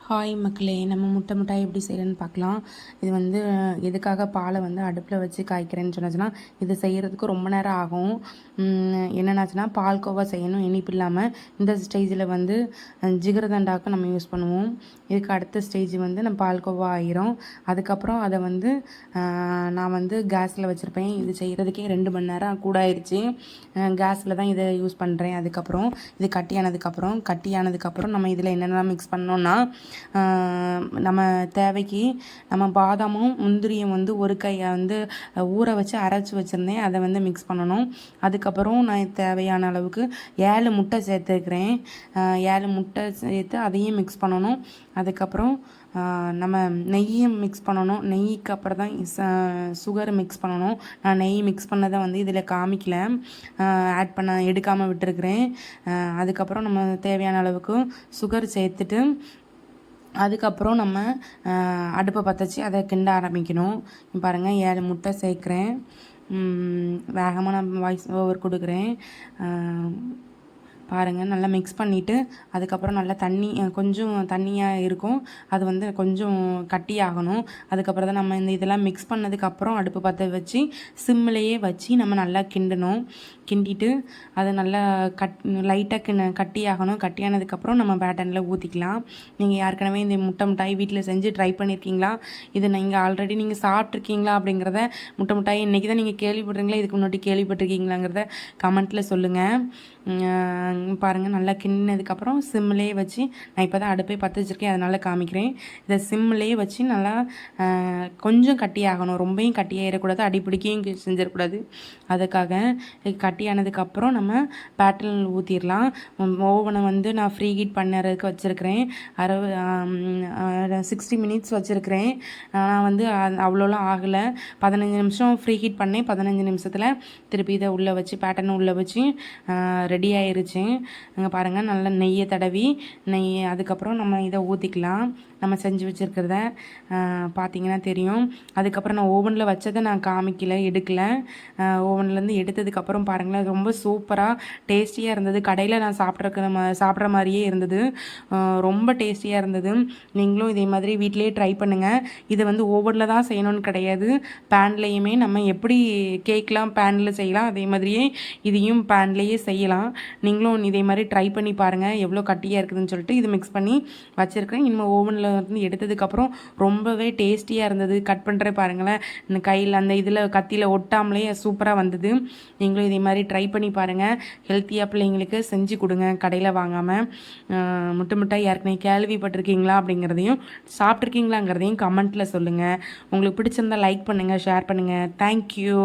Hi மக்களே, நம்ம முட்டை மிட்டாய் எப்படி செய்கிறேன்னு பார்க்கலாம். இது வந்து எதுக்காக பாலை வந்து அடுப்பில் வச்சு காய்க்கிறேன்னு சொன்னாச்சுன்னா, இது செய்கிறதுக்கு ரொம்ப நேரம் ஆகும். என்னென்னாச்சுன்னா, பால்கோவா செய்யணும் இனிப்பு இல்லாமல். இந்த ஸ்டேஜில் வந்து ஜிகர்தண்டாவுக்கு நம்ம யூஸ் பண்ணுவோம். இதுக்கு அடுத்த ஸ்டேஜ் வந்து நம்ம பால்கோவா ஆகிரும். அதுக்கப்புறம் அதை வந்து நான் வந்து கேஸில் வச்சுருப்பேன். இது செய்கிறதுக்கே 2 மணி நேரம் கூட ஆயிடுச்சு. கேஸில் தான் இதை யூஸ் பண்ணுறேன். அதுக்கப்புறம் இது கட்டியானதுக்கப்புறம் நம்ம இதில் என்னென்ன மிக்ஸ் பண்ணோன்னா, நம்ம தேவைக்கு நம்ம பாதாமும் முந்திரியும் வந்து ஒரு கையை வந்து ஊற வச்சு அரைச்சி வச்சுருந்தேன். அதை வந்து மிக்ஸ் பண்ணணும். அதுக்கப்புறம் நான் தேவையான அளவுக்கு 7 முட்டை சேர்த்துக்கிறேன். 7 முட்டை சேர்த்து அதையும் மிக்ஸ் பண்ணணும். அதுக்கப்புறம் நம்ம நெய்யும் மிக்ஸ் பண்ணணும். நெய்க்கு அப்புறம் தான் சுகர் மிக்ஸ் பண்ணணும். நான் நெய் மிக்ஸ் பண்ணதை வந்து இதில் காமிக்கல, ஆட் பண்ண எடுக்காமல் விட்டுருக்குறேன். அதுக்கப்புறம் நம்ம தேவையான அளவுக்கு சுகர் சேர்த்துட்டு அதுக்கப்புறம் நம்ம அடுப்பை பற்ற வச்சு அதை கிண்ட ஆரம்பிக்கணும். பாருங்கள், 7 முட்டை சேர்க்குறேன். வேகமாக நான் வாய்ஸ் ஓவர் கொடுக்குறேன். பாருங்கள், நல்லா மிக்ஸ் பண்ணிவிட்டு அதுக்கப்புறம் நல்லா கொஞ்சம் தண்ணியாக இருக்கும். அது வந்து கொஞ்சம் கட்டியாகணும். அதுக்கப்புறம் தான் நம்ம இதெல்லாம் மிக்ஸ் பண்ணதுக்கப்புறம் அடுப்பு பற்ற வச்சு சிம்மிலேயே வச்சு நம்ம நல்லா கிண்டிட்டு அதை நல்லா லைட்டாக கட்டியாகணும். கட்டியானதுக்கப்புறம் நம்ம பேட்டர்னில் ஊற்றிக்கலாம். நீங்கள் ஏற்கனவே இந்த முட்டை மிட்டாய் வீட்டில் செஞ்சு ட்ரை பண்ணியிருக்கீங்களா? இது நீங்கள் ஆல்ரெடி நீங்கள் சாப்பிட்ருக்கீங்களா அப்படிங்கிறத, முட்டை மிட்டாய் இன்றைக்கி தான் நீங்கள் கேள்விப்படுறீங்களா, இதுக்கு முன்னாடி கேள்விப்பட்டிருக்கீங்களாங்கிறத கமெண்ட்டில் சொல்லுங்கள். பாருங்கள், நல்லா கிண்டினதுக்கப்புறம் சிம்மிலேயே வச்சு, நான் இப்போ தான் அடுப்பே பற்ற வச்சுருக்கேன் அதனால் காமிக்கிறேன். இதை சிம்மிலேயே வச்சு நல்லா கொஞ்சம் கட்டியாகணும். ரொம்பவும் கட்டியாகிடக்கூடாது, அடிப்பிடிக்கையும் செஞ்சிடக்கூடாது. அதுக்காக கட்டியானதுக்கப்புறம் நம்ம பேட்டர்னில் ஊற்றிடலாம். ஓவனை வந்து நான் ஃப்ரீ ஹீட் பண்ணுறதுக்கு வச்சுருக்கிறேன். 60 மினிட்ஸ் வச்சுருக்கிறேன். நான் வந்து அவ்வளோலாம் ஆகலை. 15 நிமிஷம் ஃப்ரீ ஹீட் பண்ணேன். 15 நிமிஷத்தில் திருப்பி இதை உள்ளே வச்சு பேட்டர்னை உள்ளே வச்சு ரெடி ஆயிருச்சு. அங்கே பாருங்கள், நல்லா நெய்யை தடவி அதுக்கப்புறம் நம்ம இதை ஊற்றிக்கலாம். நம்ம செஞ்சு வச்சுருக்கிறத பார்த்திங்கன்னா தெரியும். அதுக்கப்புறம் நான் ஓவனில் வச்சதை நான் காமிக்கல, எடுக்கலை. ஓவன்லேருந்து எடுத்ததுக்கப்புறம் பாருங்களேன், ரொம்ப சூப்பராக டேஸ்டியாக இருந்தது. கடையில் நான் சாப்பிட்ற மாதிரியே இருந்தது. ரொம்ப டேஸ்டியாக இருந்தது. நீங்களும் இதே மாதிரி வீட்டிலேயே ட்ரை பண்ணுங்கள். இதை வந்து ஓவனில் தான் செய்யணும்னு கிடையாது, பேன்லேயுமே நம்ம எப்படி கேக்லாம் பேனில் செய்யலாம், அதே மாதிரியே இதையும் பேன்லேயே செய்யலாம். நீங்களும் இதே மாதிரி ட்ரை பண்ணி பாருங்கள் எவ்வளோ கட்டியாக இருக்குதுன்னு சொல்லிட்டு. இது மிக்ஸ் பண்ணி வச்சுருக்கேன். இனிமேல் ஓவனில் வந்து எடுத்ததுக்கப்புறம் ரொம்பவே டேஸ்டியாக இருந்தது. கட் பண்ணுற பாருங்களேன், இந்த கையில் அந்த இதில் கத்தியில் ஒட்டாமலே சூப்பராக வந்தது. நீங்களும் இதே மாதிரி ட்ரை பண்ணி பாருங்கள். ஹெல்த்தியாக பிள்ளைங்களுக்கு செஞ்சு கொடுங்க, கடையில் வாங்காமல். முட்டை மிட்டாய் ஏற்கனவே கேள்விப்பட்டிருக்கீங்களா அப்படிங்கிறதையும் சாப்பிட்ருக்கீங்களாங்கிறதையும் கமெண்ட்டில் சொல்லுங்கள். உங்களுக்கு பிடிச்சிருந்தால் லைக் பண்ணுங்கள், ஷேர் பண்ணுங்கள். தேங்க்யூ.